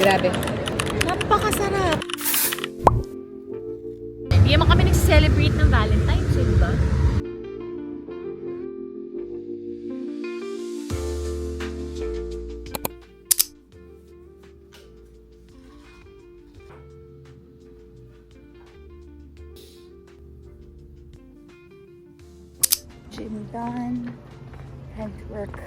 Grabe. Napakasarap. Hindi naman kami nag-celebrate ng Valentine's, di ba? Gym done. Time to work.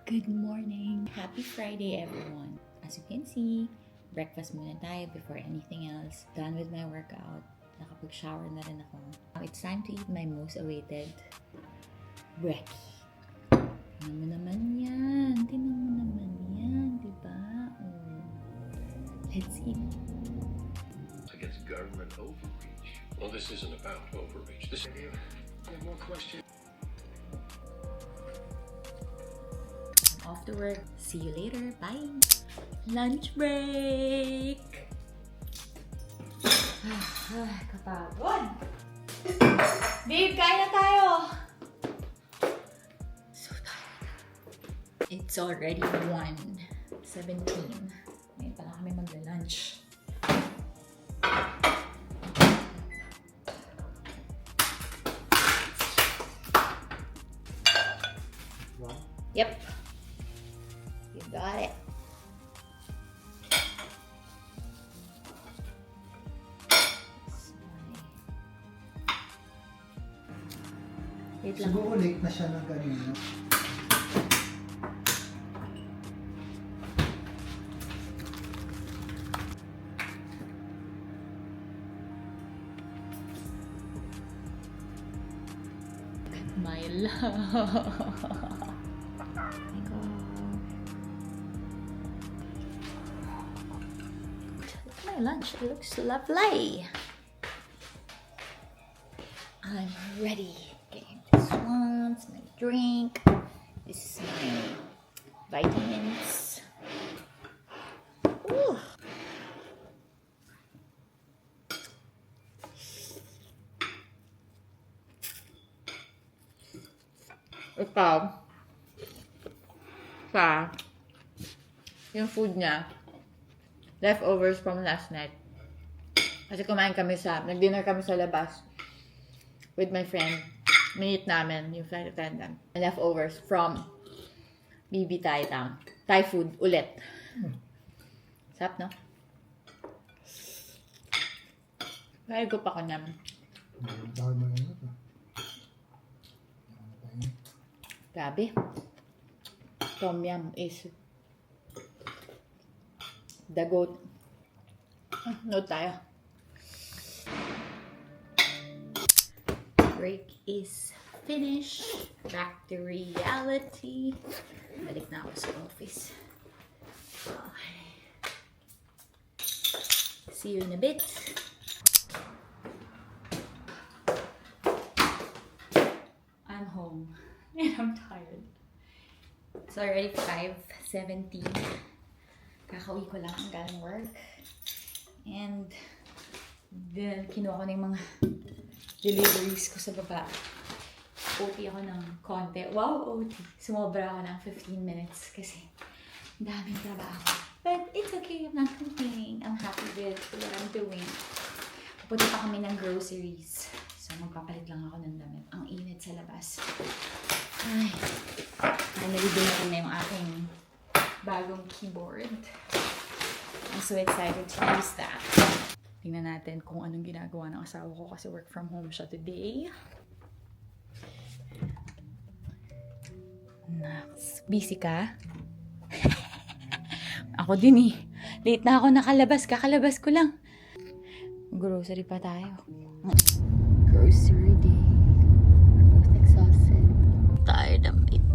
Good morning! Happy Friday, everyone! As you can see, breakfast muna tayo before anything else. Done with my workout. Nakapag-shower na rin ako. Now, it's time to eat my most awaited brekkie. Tingnan mo naman yan! Tingnan mo naman yan! Diba? Oh. Let's eat! Against government overreach. Well, this isn't about overreach. This idea. I have more questions. Off to work. See you later. Bye. Lunch break. Kapagod. Babe, kain na tayo. So tired. It's already 1:17. Ngayon pa lang kami magla-lunch. Yep. You got it. Wait lang. Siguro late na siya ng ganyan. My love. My lunch looks lovely. I'm ready. Getting this one, it's my drink. This is my vitamins. Ooh. Ikaw, yung food niya, leftovers from last night. Kasi nag-dinner kami sa labas with my friend. Minute namin yung flight attendant. Leftovers from BB Thai Town. Thai food ulit. Sarap, no? Kaya ko pa ko niyan. Grabe. Tom yum is the goat. Note tayo. break is finished. Back to reality. Balik na ako sa office. Okay. See you in a bit. I'm home and I'm tired. It's already 5:17. Kakauwi ko lang ang galing work. And then, kinuha ko na yung mga deliveries ko sa baba. OT ako ng konti. Wow, OT. Sumobra ako ng 15 minutes kasi daming trabaho. But it's okay. I'm not complaining. I'm happy with what I'm doing. Pupunta pa kami ng groceries. So, magpapalit lang ako ng damit. Ang init sa labas. Ay. Nalibigay ko na yung aking bagong keyboard. I'm so excited to use that. Tingnan natin kung anong ginagawa ng asawa ko kasi work from home siya today. Nax, busy ka? Ako din eh. Late na ako nakalabas. Kakalabas ko lang. Grocery pa tayo. Grocery day. We're both exhausted. Tired ang baby.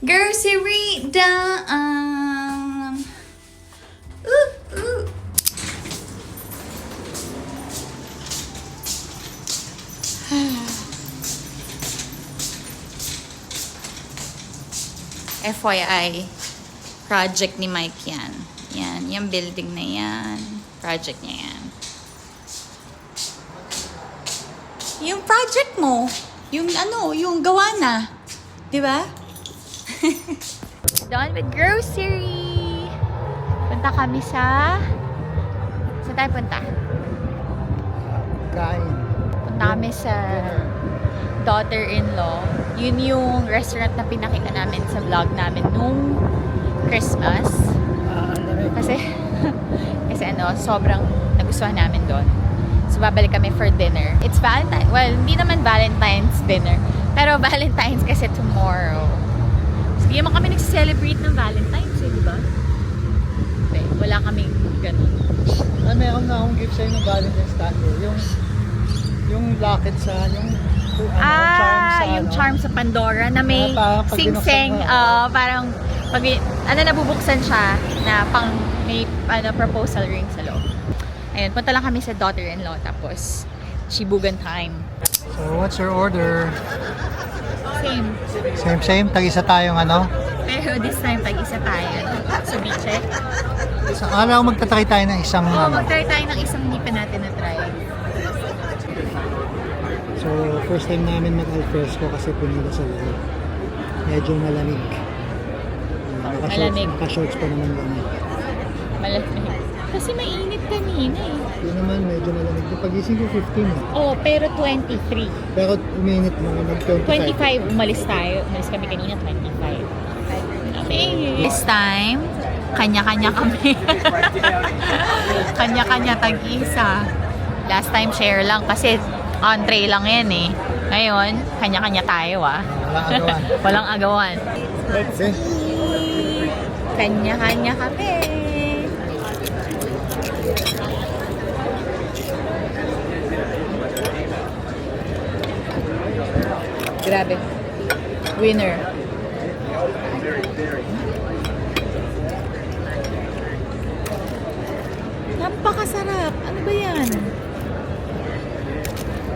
Grocery done. Ooh. FYI, project ni Mike yan. Yan, yung building na yan. Project niya yan. Yung project mo, yung yung gawa na. Diba? Done with grocery. Punta kami sa... Saan tayo punta? Kain. Punta kami sa daughter-in-law. Yun yung restaurant na pinakita namin sa vlog namin nung Christmas. Kasi sobrang nagustuhan namin doon. So, babalik kami for dinner. It's Valentine. Well, hindi naman Valentine's dinner. Pero Valentine's kasi tomorrow. Hindi naman kami nag-celebrate ng Valentine's, di ba? Hindi, wala kaming ganun. Meron na akong gift sa'yo ng Valentine's Day. Yung locket sa, charm sa, yung charm sa Pandora na may sing-sing, parang, nabubuksan siya na pang may proposal ring sa loob. Ayun, punta lang kami sa daughter-in-law, tapos shibugan time. So, what's your order? Same. Tag-isa tayong Pero this time, tag-isa tayo. So, biche. Isang araw magtatry tayo ng isang Mag-try tayo ng isang hindi pa natin na-try. So, first time namin mag-alfresco kasi pinila sa loob. Medyo malamig. Malamig. Naka-shorts pa naman kami. Malamig. Kasi mainit kanina eh. Hindi naman, medyo malamig. Yung pagising ko 15 eh. Oh, pero 23. Pero uminit mo, nag-25. 25, umalis tayo. Umalis kami kanina, 25. Okay. This time, kanya-kanya kami. Kanya-kanya tag-isa. Last time, share lang kasi entree lang yan eh. Ngayon, kanya-kanya tayo ah. Walang agawan. Walang agawan. Let's see. Kanya-kanya kami. Grabe. Winner. Napakasarap. Ano ba yan?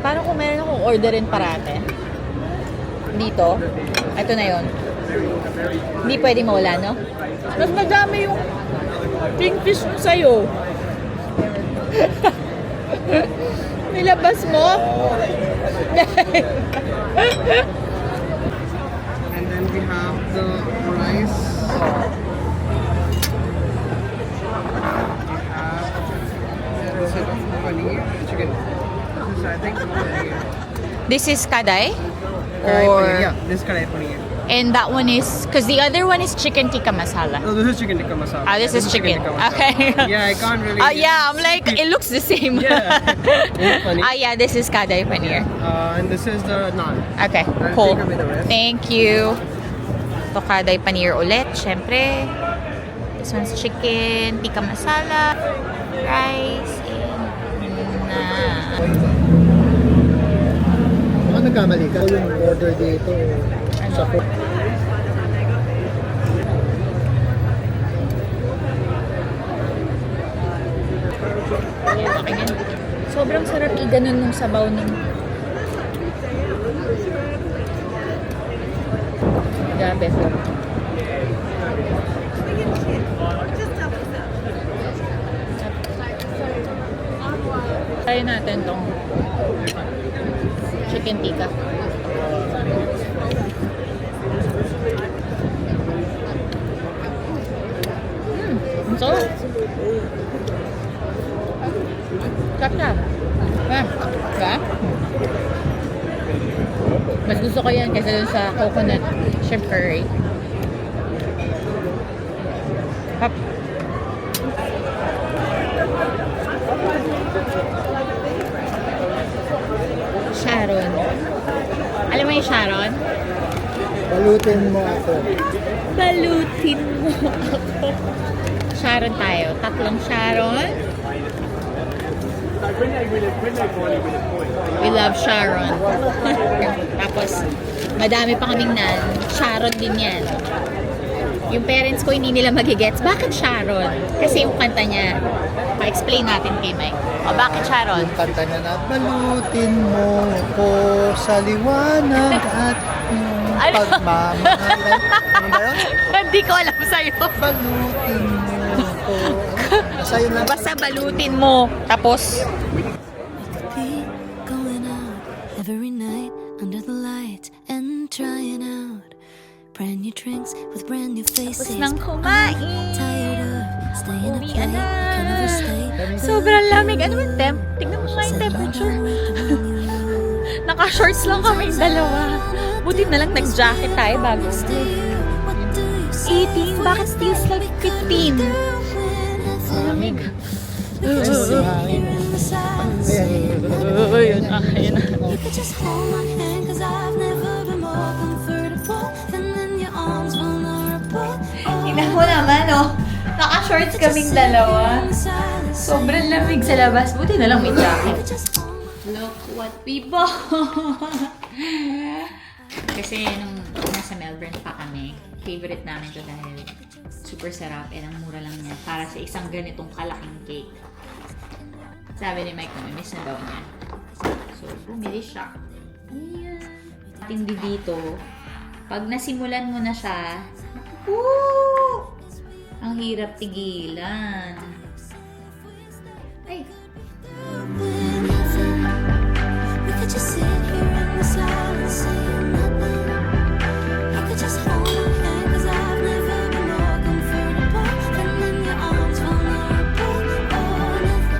Parang kung meron akong orderin parate. Dito. Ito na yon. Hindi pwede mawala, no? Mas madami yung kingfish mo sa'yo. Nilabas mo? And then we have the rice. We have paneer chicken. This is, I think, This is kaday? Karai Or... paneer. Yeah, this is karai paneer. And that one is... Because the other one is chicken tikka masala. No, this is chicken tikka masala. Ah, this is chicken. tikka masala. Okay. Yeah, I can't really. Yeah, I'm like, it looks the same. Yeah. It's funny. Yeah, this is kaday paneer. And this is the naan. Okay, I'll cool. take away the rest. Thank you. Ito kaday paneer ulit, syempre. This one's chicken, tikka masala, rice, and Baka nagkamali ka. Yung order dito sa food. sobrang sarap i-ganon nung sabaw ng grabe. Try natin tong chicken tikka. Ang sarap. Sarap. Diba? Mas gusto ko yan kaysa dun sa coconut shrimp curry. Hop. Sharon. Alam mo yung Sharon? Balutin mo ako. Balutin mo ako. Sharon tayo. Tatlong Sharon. We love Sharon. Tapos, madami pa kaming nan. Sharon din yan. Yung parents ko hindi nila magigets. Bakit Sharon? Kasi yung kanta niya. Pa-explain natin kay Mike. O, bakit Sharon? Yung kanta niya na, balutin mo ko sa liwanag at yung Ano? pagmamahal. Ano ba yun? Hindi ko alam sa'yo. Balutin mo ko. Sa'yo lang. Basta balutin mo. Tapos, Be going out every night under the lights and trying out brand new drinks with brand new faces. nang kumain. Tired of staying up Uwi late, na. can never stay. Sobrang lamig. Ano yung temp? Tingnan mo nga yung temperature. Naka-shorts lang kami dalawa. Buti na lang nag-jacket tayo bago. 18? Bakit feels like 15? Lamig. Hangin. Ayun na. Ayun na. You could just hold my hand 'cause I've never been more comfortable than in your arms vulnerable. Tingnan mo naman, oh. Naka-shorts kaming dalawa. Sobrang lamig sa labas. Buti na lang may jacket. Look what we bought! Kasi nung nasa Melbourne pa kami, favorite namin to dahil super sarap and ang mura lang niya para sa isang ganitong kalaking cake. Sabi ni Mike na miss na daw niya. So, bumili siya. Ayan. Tindi dito, pag nasimulan mo na siya, ang hirap tigilan.